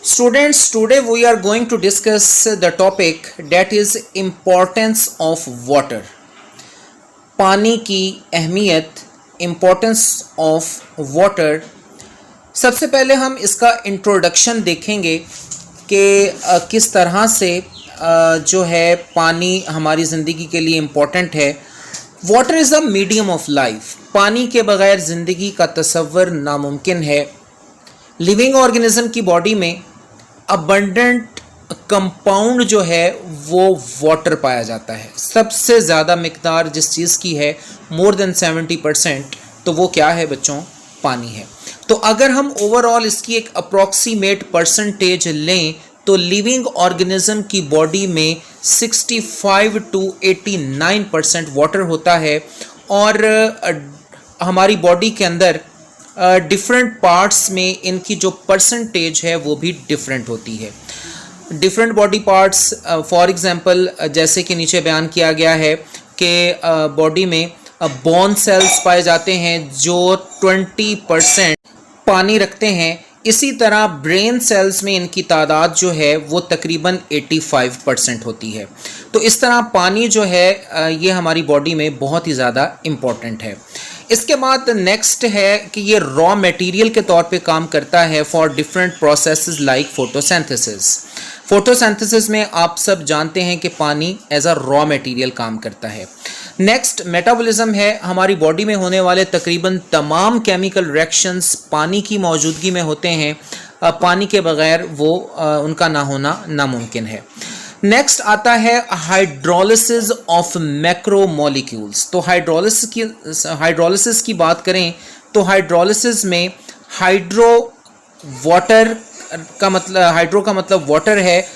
Students, today we are going to discuss the topic that is importance of water. पानी की अहमियत, importance of water. सबसे पहले हम इसका इंट्रोडक्शन देखेंगे कि किस तरह से जो है पानी हमारी ज़िंदगी के लिए इम्पोर्टेंट है. Water is a medium of life. पानी के बग़ैर ज़िंदगी का तसव्वुर नामुमकिन है. लिविंग ऑर्गेनिज्म की बॉडी में अबंडेंट कंपाउंड जो है वो वाटर पाया जाता है. सबसे ज़्यादा मिकदार जिस चीज़ की है, मोर देन 70%, तो वो क्या है बच्चों? पानी है. तो अगर हम ओवरऑल इसकी एक अप्रॉक्सीमेट परसेंटेज लें तो लिविंग ऑर्गेनिज्म की बॉडी में 65 to 89% वाटर होता है. और हमारी बॉडी के अंदर डिफरेंट पार्ट्स में इनकी जो परसेंटेज है वो भी डिफरेंट होती है. Different body parts, for example जैसे कि नीचे बयान किया गया है कि बॉडी में बोन सेल्स पाए जाते हैं जो 20% पानी रखते हैं. इसी तरह ब्रेन सेल्स में इनकी तादाद जो है वो तकरीबन 85% होती है. तो इस तरह पानी जो है ये हमारी बॉडी में बहुत ही ज़्यादा इम्पॉर्टेंट है. इसके बाद नेक्स्ट है कि ये रॉ मटेरियल के तौर पे काम करता है for different processes like photosynthesis. Photosynthesis में आप सब जानते हैं कि पानी एज अ रॉ मटेरियल काम करता है. नेक्स्ट मेटाबॉलिज्म है. हमारी बॉडी में होने वाले तकरीबन तमाम केमिकल रिएक्शंस पानी की मौजूदगी में होते हैं. पानी के बगैर वो उनका ना होना नामुमकिन है. नेक्स्ट आता है हाइड्रोलिसिस ऑफ मैक्रोमोलिक्यूल्स. तो हाइड्रोलिसिस की बात करें तो हाइड्रोलिसिस में हाइड्रो का मतलब वाटर है,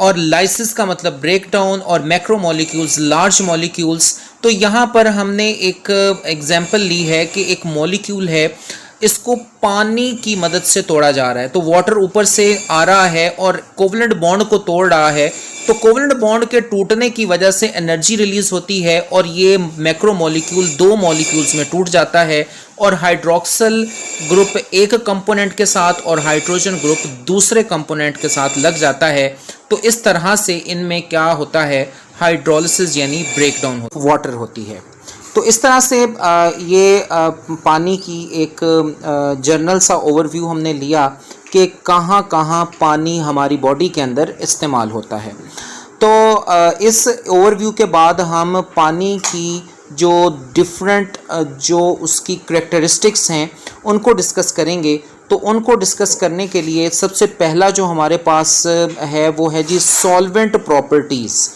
और लाइसिस का मतलब ब्रेक डाउन, और मैक्रोमोलिक्यूल्स लार्ज मॉलिक्यूल्स. तो यहाँ पर हमने एक एग्जांपल ली है कि एक मॉलिक्यूल है, इसको पानी की मदद से तोड़ा जा रहा है. तो वाटर ऊपर से आ रहा है और कोवलेंट बॉन्ड को तोड़ रहा है. तो कोवलेंट बॉन्ड के टूटने की वजह से एनर्जी रिलीज होती है और ये मैक्रो मॉलिक्यूल दो मॉलिक्यूल्स में टूट जाता है, और हाइड्रोक्सिल ग्रुप एक कंपोनेंट के साथ और हाइड्रोजन ग्रुप दूसरे कंपोनेंट के साथ लग जाता है. तो इस तरह से इनमें क्या होता है? हाइड्रोलिसिस यानी ब्रेकडाउन वाटर होती है. तो इस तरह से ये पानी की एक जनरल सा ओवरव्यू हमने लिया कि कहाँ कहाँ पानी हमारी बॉडी के अंदर इस्तेमाल होता है. तो इस ओवरव्यू के बाद हम पानी की जो डिफरेंट जो उसकी करैक्टरिस्टिक्स हैं उनको डिस्कस करेंगे. तो उनको डिस्कस करने के लिए सबसे पहला जो हमारे पास है वो है जी सॉल्वेंट प्रॉपर्टीज़.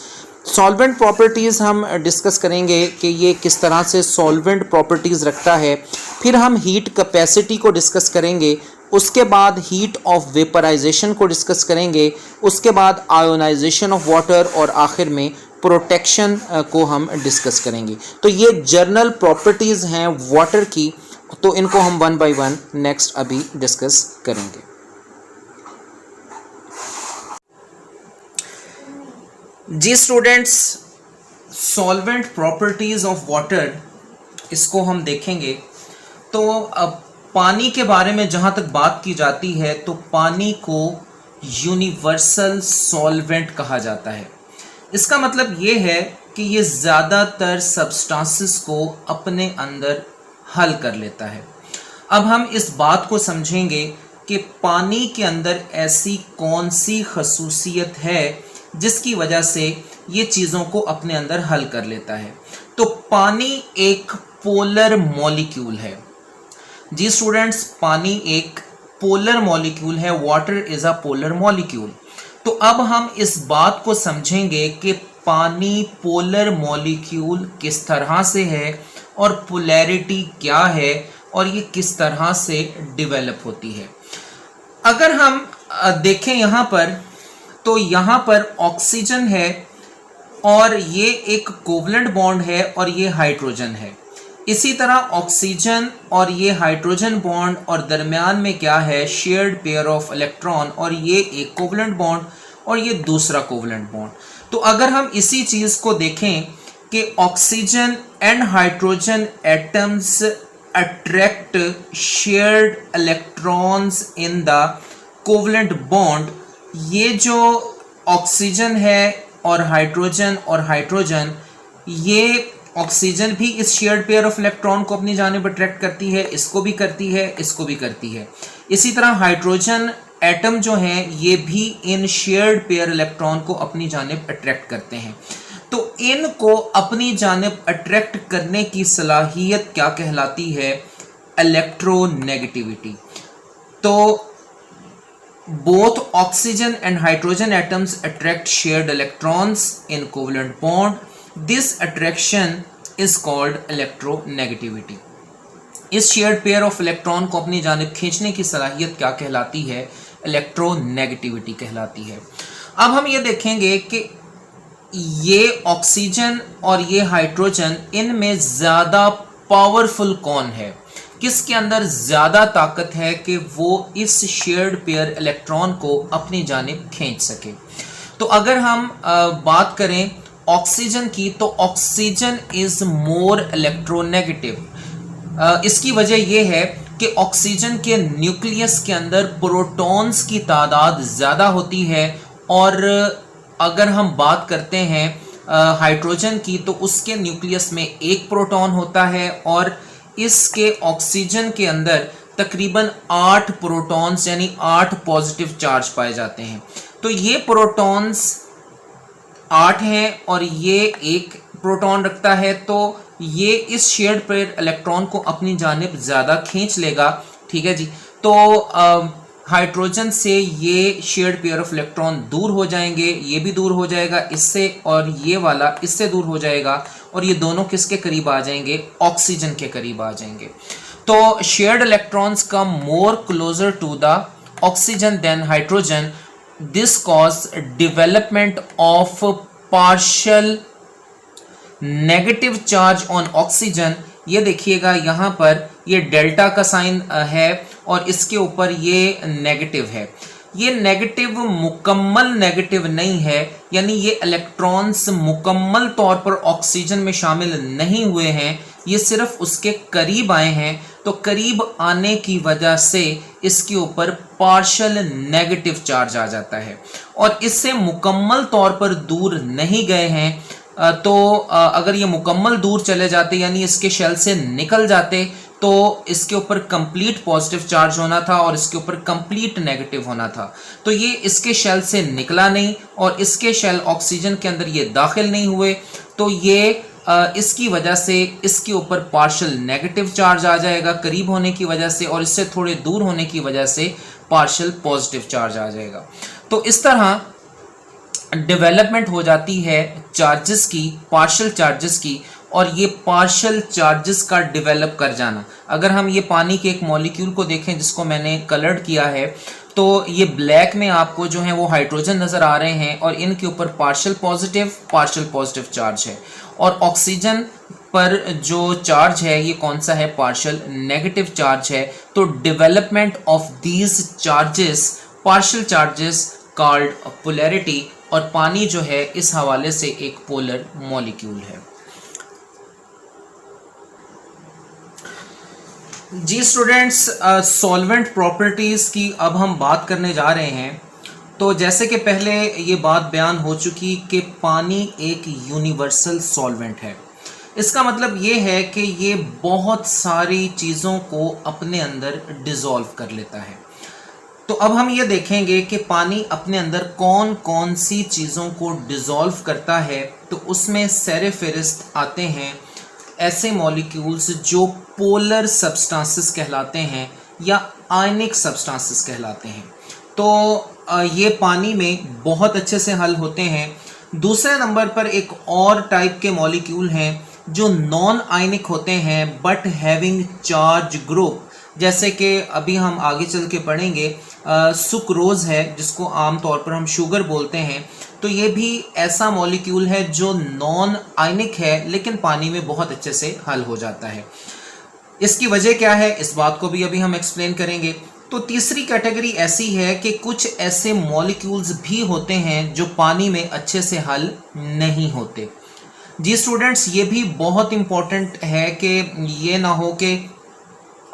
सॉल्वेंट प्रॉपर्टीज़ हम डिस्कस करेंगे कि ये किस तरह से सॉल्वेंट प्रॉपर्टीज़ रखता है. फिर हम हीट कैपेसिटी को डिस्कस करेंगे. उसके बाद हीट ऑफ वेपराइजेशन को डिस्कस करेंगे. उसके बाद आयोनाइजेशन ऑफ वाटर, और आखिर में प्रोटेक्शन को हम डिस्कस करेंगे. तो ये जनरल प्रॉपर्टीज़ हैं वाटर की. तो इनको हम वन बाय वन नेक्स्ट अभी डिस्कस करेंगे. जी students, solvent properties of water, इसको हम देखेंगे. तो अब पानी के बारे में जहाँ तक बात की जाती है तो पानी को यूनिवर्सल सॉल्वेंट कहा जाता है. इसका मतलब ये है कि ये ज़्यादातर सब्सटेंसेस को अपने अंदर हल कर लेता है. अब हम इस बात को समझेंगे कि पानी के अंदर ऐसी कौन सी खसूसियत है जिसकी वजह से ये चीज़ों को अपने अंदर हल कर लेता है. तो पानी एक पोलर मॉलिक्यूल है. जी स्टूडेंट्स, पानी एक पोलर मॉलिक्यूल है. Water is a polar molecule. तो अब हम इस बात को समझेंगे कि पानी पोलर मॉलिक्यूल किस तरह से है और पोलैरिटी क्या है और ये किस तरह से डेवलप होती है. अगर हम देखें यहाँ पर, तो यहाँ पर ऑक्सीजन है और ये एक कोवलेंट बॉन्ड है और ये हाइड्रोजन है. इसी तरह ऑक्सीजन और ये हाइड्रोजन बॉन्ड और दरमियान में क्या है? शेयर्ड पेयर ऑफ इलेक्ट्रॉन, और ये एक कोवलेंट बॉन्ड और ये दूसरा कोवलेंट बॉन्ड. तो अगर हम इसी चीज़ को देखें कि oxygen and hydrogen atoms attract shared electrons in the covalent bond, ये जो ऑक्सीजन है और हाइड्रोजन, ये ऑक्सीजन भी इस शेयर्ड पेयर ऑफ इलेक्ट्रॉन को अपनी जानिब अट्रैक्ट करती है, इसको भी करती है, इसको भी करती है। इसी तरह हाइड्रोजन एटम जो हैं ये भी इन शेयर्ड पेयर इलेक्ट्रॉन को अपनी जानिब अट्रैक्ट करते हैं। तो इनको अपनी जानिब अट्रैक्ट करने की सलाहियत क्या कहलाती है? इलेक्ट्रोनेगेटिविटी। तो both oxygen and hydrogen atoms attract shared electrons in covalent bond. This attraction is called electronegativity. इस shared pair of electron को अपनी जानिब खींचने की सलाहियत क्या कहलाती है? इलेक्ट्रोनेगेटिविटी कहलाती है। अब हम ये देखेंगे कि ये ऑक्सीजन और ये हाइड्रोजन, इनमें ज़्यादा पावरफुल कौन है? किसके अंदर ज़्यादा ताकत है कि वो इस शेयर्ड पेयर इलेक्ट्रॉन को अपनी जानिब खींच सके? तो अगर हम बात करें ऑक्सीजन की, तो ऑक्सीजन इज़ मोर इलेक्ट्रोनेगेटिव। इसकी वजह यह है कि ऑक्सीजन के न्यूक्लियस के अंदर प्रोटॉन्स की तादाद ज़्यादा होती है, और अगर हम बात करते हैं हाइड्रोजन की, तो उसके न्यूक्लियस में एक प्रोटॉन होता है और इसके ऑक्सीजन के अंदर तकरीबन 8 प्रोटॉन्स यानी 8 पॉजिटिव चार्ज पाए जाते हैं। तो ये प्रोटॉन्स 8 हैं और ये एक प्रोटॉन रखता है, तो ये इस शेयर्ड पेयर इलेक्ट्रॉन को अपनी जानिब ज़्यादा खींच लेगा। ठीक है जी। तो हाइड्रोजन से ये शेयर्ड पेयर ऑफ इलेक्ट्रॉन दूर हो जाएंगे, ये भी दूर हो जाएगा इससे, और ये वाला इससे दूर हो जाएगा, और ये दोनों किसके करीब आ जाएंगे? ऑक्सीजन के करीब आ जाएंगे। तो shared electrons come more closer to the oxygen than hydrogen. This cause development of partial negative charge on oxygen. ये देखिएगा यहाँ पर ये डेल्टा का साइन है और इसके ऊपर ये नेगेटिव है। ये नेगेटिव मुकम्मल नेगेटिव नहीं है, यानी ये इलेक्ट्रॉन्स मुकम्मल तौर पर ऑक्सीजन में शामिल नहीं हुए हैं, ये सिर्फ उसके करीब आए हैं। तो करीब आने की वजह से इसके ऊपर पार्शियल नेगेटिव चार्ज आ जाता है, और इससे मुकम्मल तौर पर दूर नहीं गए हैं। तो अगर ये मुकम्मल दूर चले जाते यानी इसके शेल से निकल जाते, तो इसके ऊपर कंप्लीट पॉजिटिव चार्ज होना था और इसके ऊपर कंप्लीट नेगेटिव होना था। तो ये इसके शेल से निकला नहीं और इसके शेल ऑक्सीजन के अंदर ये दाखिल नहीं हुए, तो ये इसकी वजह से इसके ऊपर पार्शियल नेगेटिव चार्ज आ जाएगा करीब होने की वजह से, और इससे थोड़े दूर होने की वजह से पार्शियल पॉजिटिव चार्ज आ जाएगा। तो इस तरह डेवलपमेंट हो जाती है चार्जेस की, पार्शियल चार्जेस की, और ये पार्शियल चार्जेस का डेवलप कर जाना। अगर हम ये पानी के एक मॉलिक्यूल को देखें जिसको मैंने कलर्ड किया है, तो ये ब्लैक में आपको जो है वो हाइड्रोजन नज़र आ रहे हैं और इनके ऊपर पार्शियल पॉजिटिव चार्ज है, और ऑक्सीजन पर जो चार्ज है ये कौन सा है? पार्शियल नेगेटिव चार्ज है। तो development of these charges, partial charges called polarity, और पानी जो है इस हवाले से एक पोलर मॉलिक्यूल है। जी स्टूडेंट्स, सॉल्वेंट प्रॉपर्टीज़ की अब हम बात करने जा रहे हैं। तो जैसे कि पहले ये बात बयान हो चुकी कि पानी एक यूनिवर्सल सॉल्वेंट है। इसका मतलब ये है कि ये बहुत सारी चीज़ों को अपने अंदर डिज़ोल्व कर लेता है। तो अब हम ये देखेंगे कि पानी अपने अंदर कौन कौन सी चीज़ों को डिज़ोल्व करता है। तो उसमें सेरेफेरिस्ट आते हैं ऐसे मॉलिक्यूल्स जो पोलर सब्सटेंसेस कहलाते हैं या आयनिक सब्सटेंसेस कहलाते हैं। तो ये पानी में बहुत अच्छे से हल होते हैं। दूसरे नंबर पर एक और टाइप के मॉलिक्यूल हैं जो नॉन आयनिक होते हैं बट हैविंग चार्ज ग्रुप, जैसे कि अभी हम आगे चल के पढ़ेंगे सुक्रोज है जिसको आम तौर पर हम शुगर बोलते हैं। तो ये भी ऐसा मॉलिक्यूल है जो नॉन आयनिक है लेकिन पानी में बहुत अच्छे से हल हो जाता है। इसकी वजह क्या है इस बात को भी अभी हम एक्सप्लेन करेंगे। तो तीसरी कैटेगरी ऐसी है कि कुछ ऐसे मॉलिक्यूल्स भी होते हैं जो पानी में अच्छे से हल नहीं होते। जी स्टूडेंट्स, ये भी बहुत इम्पोर्टेंट है कि ये ना हो कि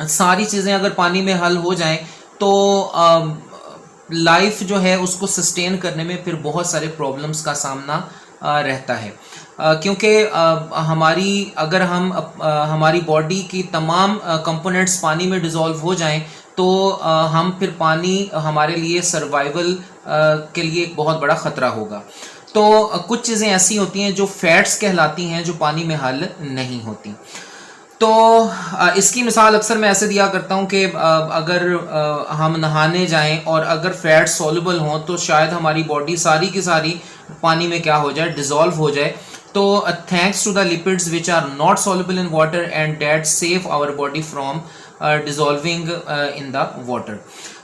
सारी चीज़ें अगर पानी में हल हो जाएं तो लाइफ जो है उसको सस्टेन करने में फिर बहुत सारे प्रॉब्लम्स का सामना रहता है, क्योंकि हमारी बॉडी की तमाम कंपोनेंट्स पानी में डिज़ोल्व हो जाएं तो हम फिर पानी हमारे लिए सर्वाइवल के लिए एक बहुत बड़ा ख़तरा होगा। तो कुछ चीज़ें ऐसी होती हैं जो फैट्स कहलाती हैं, जो पानी में हल नहीं होती। तो इसकी मिसाल अक्सर मैं ऐसे दिया करता हूँ कि अगर हम नहाने जाएं और अगर फैट सॉल्युबल हों तो शायद हमारी बॉडी सारी की सारी पानी में क्या हो जाए, डिज़ोल्व हो जाए। तो thanks to the lipids which are not soluble in water and that save our body from dissolving in the water.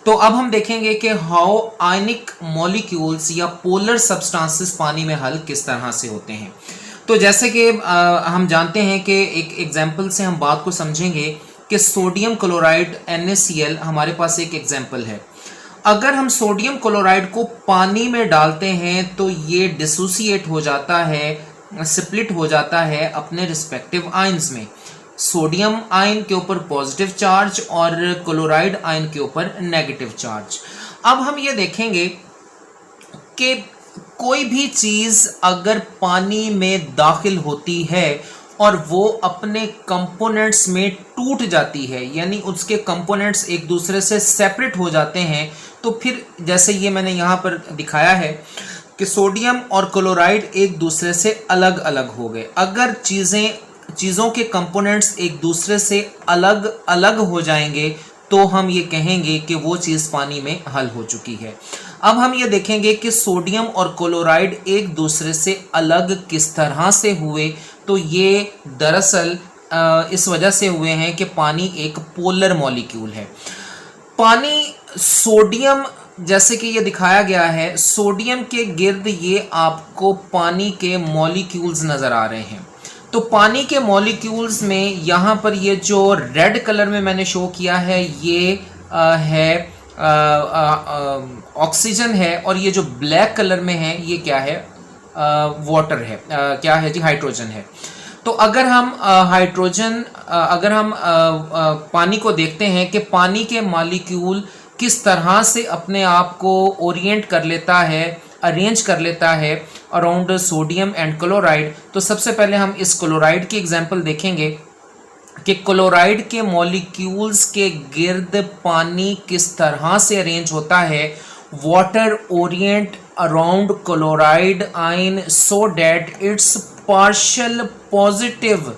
तो अब हम देखेंगे कि हाउ आयनिक मॉलिक्यूल्स या पोलर सब्सटेंसेस पानी में हल किस तरह से होते हैं। तो जैसे कि हम जानते हैं कि एक एग्जाम्पल से हम बात को समझेंगे कि सोडियम क्लोराइड NaCl हमारे पास एक एग्जाम्पल है। अगर हम सोडियम क्लोराइड को पानी में डालते हैं तो ये डिसोसिएट हो जाता है, स्प्लिट हो जाता है अपने रिस्पेक्टिव आयंस में। सोडियम आयन के ऊपर पॉजिटिव चार्ज और क्लोराइड आयन के ऊपर नेगेटिव चार्ज। अब हम ये देखेंगे कि कोई भी चीज़ अगर पानी में दाखिल होती है और वो अपने कंपोनेंट्स में टूट जाती है, यानी उसके कंपोनेंट्स एक दूसरे से सेपरेट हो जाते हैं, तो फिर जैसे ये मैंने यहाँ पर दिखाया है कि सोडियम और क्लोराइड एक दूसरे से अलग अलग हो गए। अगर चीज़ों के कंपोनेंट्स एक दूसरे से अलग अलग हो जाएंगे तो हम ये कहेंगे कि वो चीज़ पानी में हल हो चुकी है। अब हम ये देखेंगे कि सोडियम और क्लोराइड एक दूसरे से अलग किस तरह से हुए। तो ये दरअसल इस वजह से हुए हैं कि पानी एक पोलर मॉलिक्यूल है। पानी सोडियम, जैसे कि ये दिखाया गया है, सोडियम के गिर्द ये आपको पानी के मॉलिक्यूल्स नज़र आ रहे हैं। तो पानी के मॉलिक्यूल्स में यहाँ पर ये जो रेड कलर में मैंने शो किया है ये है ऑक्सीजन है, और ये जो ब्लैक कलर में है ये क्या है, वाटर है, क्या है जी, हाइड्रोजन है। तो अगर हम पानी को देखते हैं कि पानी के मॉलिक्यूल किस तरह से अपने आप को ओरिएंट कर लेता है, अरेंज कर लेता है अराउंड सोडियम एंड क्लोराइड, तो सबसे पहले हम इस क्लोराइड की एग्जांपल देखेंगे कि क्लोराइड के मॉलिक्यूल्स के गिर्द पानी किस तरह से अरेंज होता है। Water Orient around chloride ion so that it's partial positive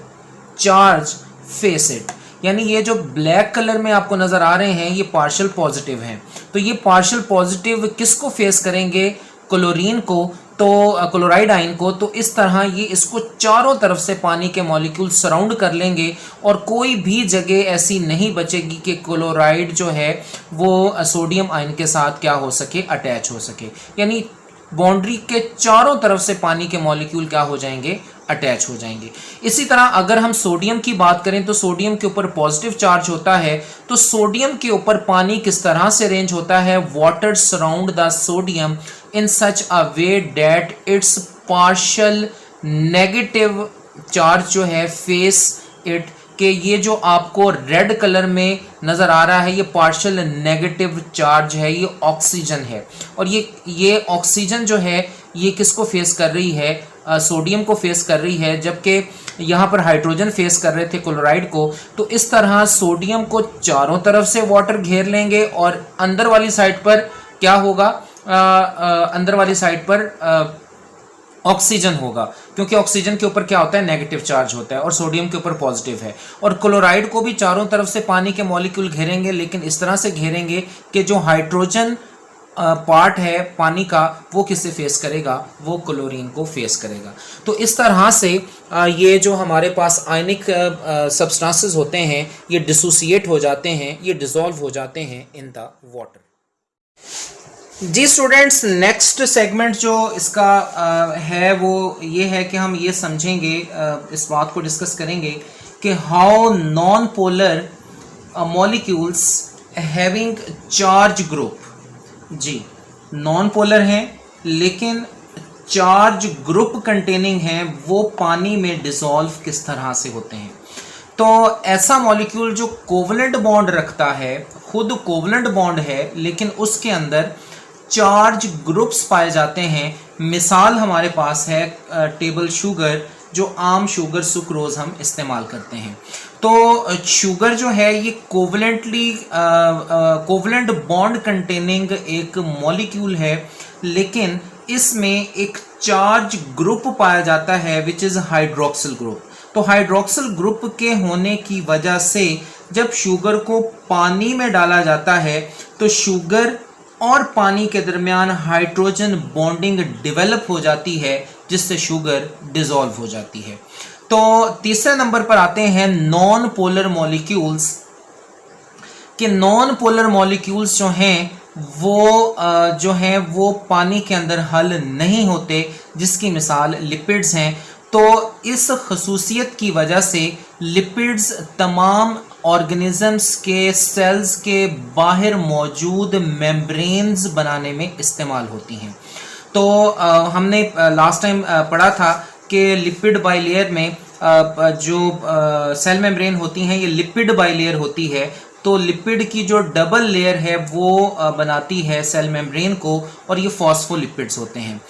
charge face it, यानी ये जो ब्लैक कलर में आपको नजर आ रहे हैं ये पार्शियल पॉजिटिव हैं। तो ये पार्शियल पॉजिटिव किसको फेस करेंगे, क्लोरीन को, तो क्लोराइड आयन को। तो इस तरह ये इसको चारों तरफ से पानी के मॉलिक्यूल सराउंड कर लेंगे और कोई भी जगह ऐसी नहीं बचेगी कि क्लोराइड जो है वो सोडियम आयन के साथ क्या हो सके, अटैच हो सके, यानी बाउंड्री के चारों तरफ से पानी के मॉलिक्यूल क्या हो जाएंगे, अटैच हो जाएंगे। इसी तरह अगर हम सोडियम की बात करें तो सोडियम के ऊपर पॉजिटिव चार्ज होता है, तो सोडियम के ऊपर पानी किस तरह से अरेंज होता है, water surround the sodium in such a way that it's partial negative charge जो है फेस इट, कि ये जो आपको रेड कलर में नज़र आ रहा है ये पार्शियल नेगेटिव चार्ज है, ये ऑक्सीजन है। और ये ऑक्सीजन जो है ये किसको फेस कर रही है, सोडियम को फेस कर रही है, जबकि यहाँ पर हाइड्रोजन फेस कर रहे थे क्लोराइड को। तो इस तरह सोडियम को चारों तरफ से वाटर घेर लेंगे और अंदर वाली साइड पर क्या होगा, अंदर वाली साइड पर ऑक्सीजन होगा, क्योंकि ऑक्सीजन के ऊपर क्या होता है, नेगेटिव चार्ज होता है और सोडियम के ऊपर पॉजिटिव है। और क्लोराइड को भी चारों तरफ से पानी के मॉलिक्यूल घेरेंगे, लेकिन इस तरह से घेरेंगे कि जो हाइड्रोजन पार्ट है पानी का वो किससे फेस करेगा, वो क्लोरीन को फेस करेगा। तो इस तरह से ये जो हमारे पास आयनिक सब्सटेंसेस होते हैं ये डिसोसिएट हो जाते हैं, ये डिसॉल्व हो जाते हैं इन द वाटर। जी स्टूडेंट्स, नेक्स्ट सेगमेंट जो इसका है वो ये है कि हम ये समझेंगे, इस बात को डिस्कस करेंगे कि how non polar molecules having charge group, जी नॉन पोलर हैं लेकिन चार्ज ग्रुप कंटेनिंग हैं, वो पानी में डिसॉल्व किस तरह से होते हैं। तो ऐसा मॉलिक्यूल जो कोवलेंट बॉन्ड रखता है, खुद कोवलेंट बॉन्ड है लेकिन उसके अंदर चार्ज ग्रुप्स पाए जाते हैं। मिसाल हमारे पास है टेबल शुगर, जो आम शुगर सुक्रोज हम इस्तेमाल करते हैं। तो शुगर जो है ये कोवलेंट बॉन्ड कंटेनिंग एक मॉलिक्यूल है, लेकिन इसमें एक चार्ज ग्रुप पाया जाता है विच इज हाइड्रोक्सिल ग्रुप। तो हाइड्रोक्सिल ग्रुप के होने की वजह से जब शुगर को पानी में डाला जाता है तो शुगर और पानी के दरमियान हाइड्रोजन बॉन्डिंग डेवलप हो जाती है, जिससे शुगर डिसॉल्व हो जाती है। तो तीसरे नंबर पर आते हैं नॉन पोलर मॉलिक्यूल्स। कि नॉन पोलर मॉलिक्यूल्स जो हैं वो पानी के अंदर हल नहीं होते, जिसकी मिसाल लिपिड्स हैं। तो इस खसूसियत की वजह से लिपिड्स तमाम ऑर्गेनिजम्स के सेल्स के बाहर मौजूद मेम्ब्रेन्स बनाने में इस्तेमाल होती हैं। तो हमने लास्ट टाइम पढ़ा था कि लिपिड बाइलेयर में जो सेल मेम्ब्रेन होती हैं ये लिपिड बाइलेयर होती है। तो लिपिड की जो डबल लेयर है वो बनाती है सेल मेम्ब्रेन को, और ये फॉस्फोलिपिड्स होते हैं।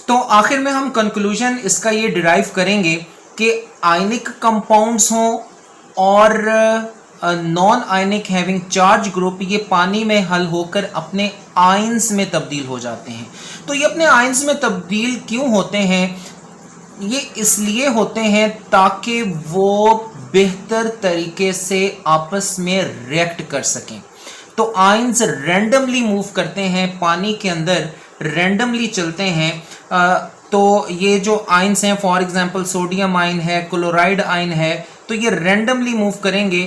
तो आखिर में हम कंक्लूजन इसका ये डिराइव करेंगे कि आयनिक कंपाउंड्स हों और non ionic having charge group, ये पानी में हल होकर अपने आयंस में तब्दील हो जाते हैं। तो ये अपने आयंस में तब्दील क्यों होते हैं? ये इसलिए होते हैं ताकि वो बेहतर तरीके से आपस में रिएक्ट कर सकें। तो आयंस रैंडमली मूव करते हैं, पानी के अंदर रैंडमली चलते हैं। तो ये जो आयंस हैं, फॉर एग्जांपल सोडियम आयन है, क्लोराइड आयन है, तो ये रैंडमली मूव करेंगे।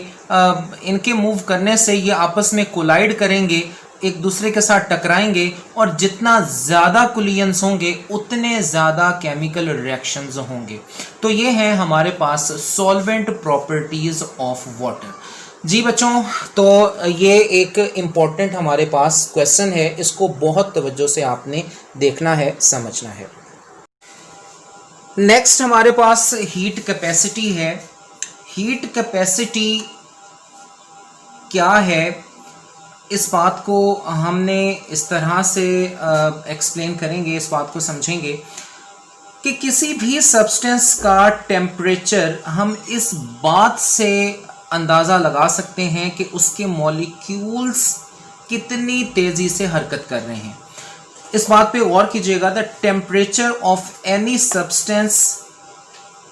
इनके मूव करने से ये आपस में कोलाइड करेंगे, एक दूसरे के साथ टकराएंगे, और जितना ज़्यादा कोलियंस होंगे उतने ज़्यादा केमिकल रिएक्शंस होंगे। तो ये हैं हमारे पास सॉल्वेंट प्रॉपर्टीज़ ऑफ वाटर। जी बच्चों, तो ये एक इम्पॉर्टेंट हमारे पास क्वेश्चन है, इसको बहुत तवज्जो से आपने देखना है, समझना है। नेक्स्ट हमारे पास हीट कैपेसिटी है। हीट कैपेसिटी क्या है, इस बात को हमने इस तरह से एक्सप्लेन करेंगे, इस बात को समझेंगे कि किसी भी सब्सटेंस का टेम्परेचर हम इस बात से अंदाज़ा लगा सकते हैं कि उसके मॉलिक्यूल्स कितनी तेज़ी से हरकत कर रहे हैं। इस बात पे गौर कीजिएगा, the temperature of any substance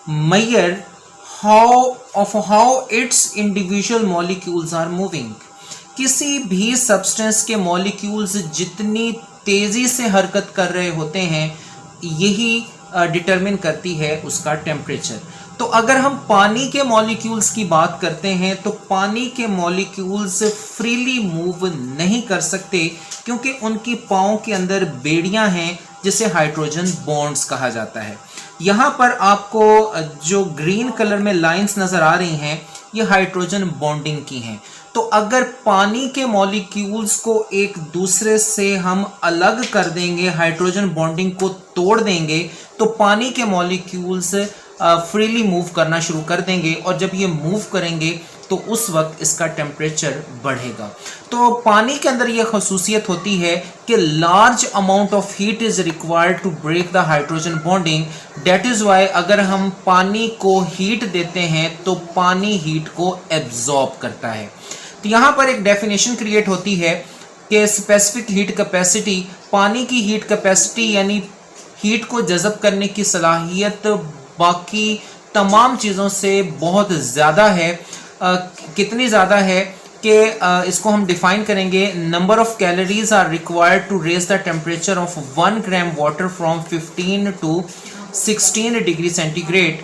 measure how its individual molecules are moving. किसी भी सब्सटेंस के मॉलिक्यूल्स जितनी तेज़ी से हरकत कर रहे होते हैं, यही डिटरमिन करती है उसका टेम्परेचर। तो अगर हम पानी के मॉलिक्यूल्स की बात करते हैं तो पानी के मॉलिक्यूल्स फ्रीली मूव नहीं कर सकते, क्योंकि उनकी पाँव के अंदर बेड़ियां हैं जिसे हाइड्रोजन बॉन्ड्स कहा जाता है। यहाँ पर आपको जो ग्रीन कलर में लाइंस नज़र आ रही हैं, ये हाइड्रोजन बॉन्डिंग की हैं। तो अगर पानी के मॉलिक्यूल्स को एक दूसरे से हम अलग कर देंगे, हाइड्रोजन बॉन्डिंग को तोड़ देंगे, तो पानी के मॉलिक्यूल्स फ्रीली मूव करना शुरू कर देंगे, और जब ये मूव करेंगे तो उस वक्त इसका टेम्परेचर बढ़ेगा। तो पानी के अंदर ये खसूसियत होती है कि large amount of heat is required to break the hydrogen bonding. That is why अगर हम पानी को हीट देते हैं तो पानी हीट को एब्जॉर्ब करता है। तो यहाँ पर एक डेफिनेशन क्रिएट होती है कि स्पेसिफिक हीट कैपेसिटी, पानी की हीट कैपेसिटी यानी हीट को जज़ब करने की सलाहियत बाकी तमाम चीज़ों से बहुत ज़्यादा है। कितनी ज़्यादा है कि इसको हम डिफाइन करेंगे, number of calories are required to raise the temperature of 1 gram water from 15 to 16 degree centigrade.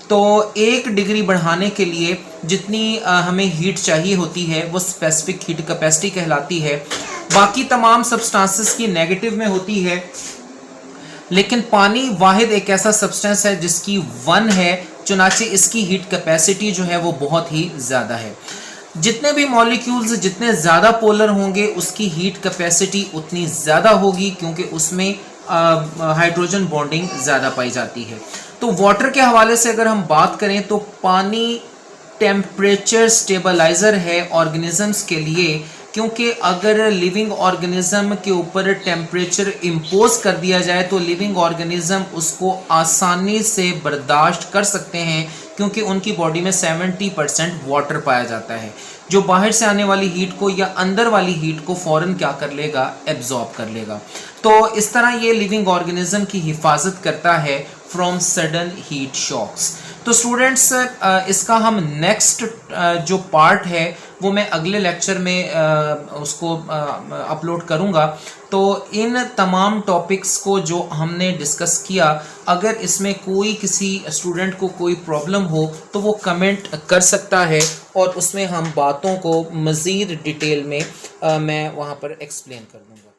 तो 1 डिग्री बढ़ाने के लिए जितनी हमें हीट चाहिए होती है वो स्पेसिफिक हीट कैपेसिटी कहलाती है। बाकी तमाम सब्सटेंसेस की नेगेटिव में होती है, लेकिन पानी वाहिद एक ऐसा सब्सटेंस है जिसकी 1 है, चुनाचे इसकी हीट कैपेसिटी जो है वो बहुत ही ज़्यादा है। जितने भी मॉलिक्यूल्स जितने ज़्यादा पोलर होंगे उसकी हीट कैपेसिटी उतनी ज़्यादा होगी, क्योंकि उसमें हाइड्रोजन बॉन्डिंग ज़्यादा पाई जाती है। तो वाटर के हवाले से अगर हम बात करें तो पानी टेम्परेचर स्टेबलाइज़र है ऑर्गेनिजम्स के लिए, क्योंकि अगर लिविंग ऑर्गेनिज्म के ऊपर टेम्परेचर इम्पोज कर दिया जाए तो लिविंग ऑर्गेनिज्म उसको आसानी से बर्दाश्त कर सकते हैं, क्योंकि उनकी बॉडी में 70% वाटर पाया जाता है, जो बाहर से आने वाली हीट को या अंदर वाली हीट को फ़ौरन क्या कर लेगा, एब्जॉर्ब कर लेगा। तो इस तरह ये लिविंग ऑर्गेनिज्म की हिफाजत करता है फ्रॉम सडन हीट शॉक्स। तो स्टूडेंट्स इसका हम नेक्स्ट जो पार्ट है वो मैं अगले लेक्चर में उसको अपलोड करूँगा। तो इन तमाम टॉपिक्स को जो हमने डिस्कस किया, अगर इसमें कोई किसी स्टूडेंट को कोई प्रॉब्लम हो तो वो कमेंट कर सकता है और उसमें हम बातों को मज़ीद डिटेल में मैं वहाँ पर एक्सप्लेन कर दूँगा।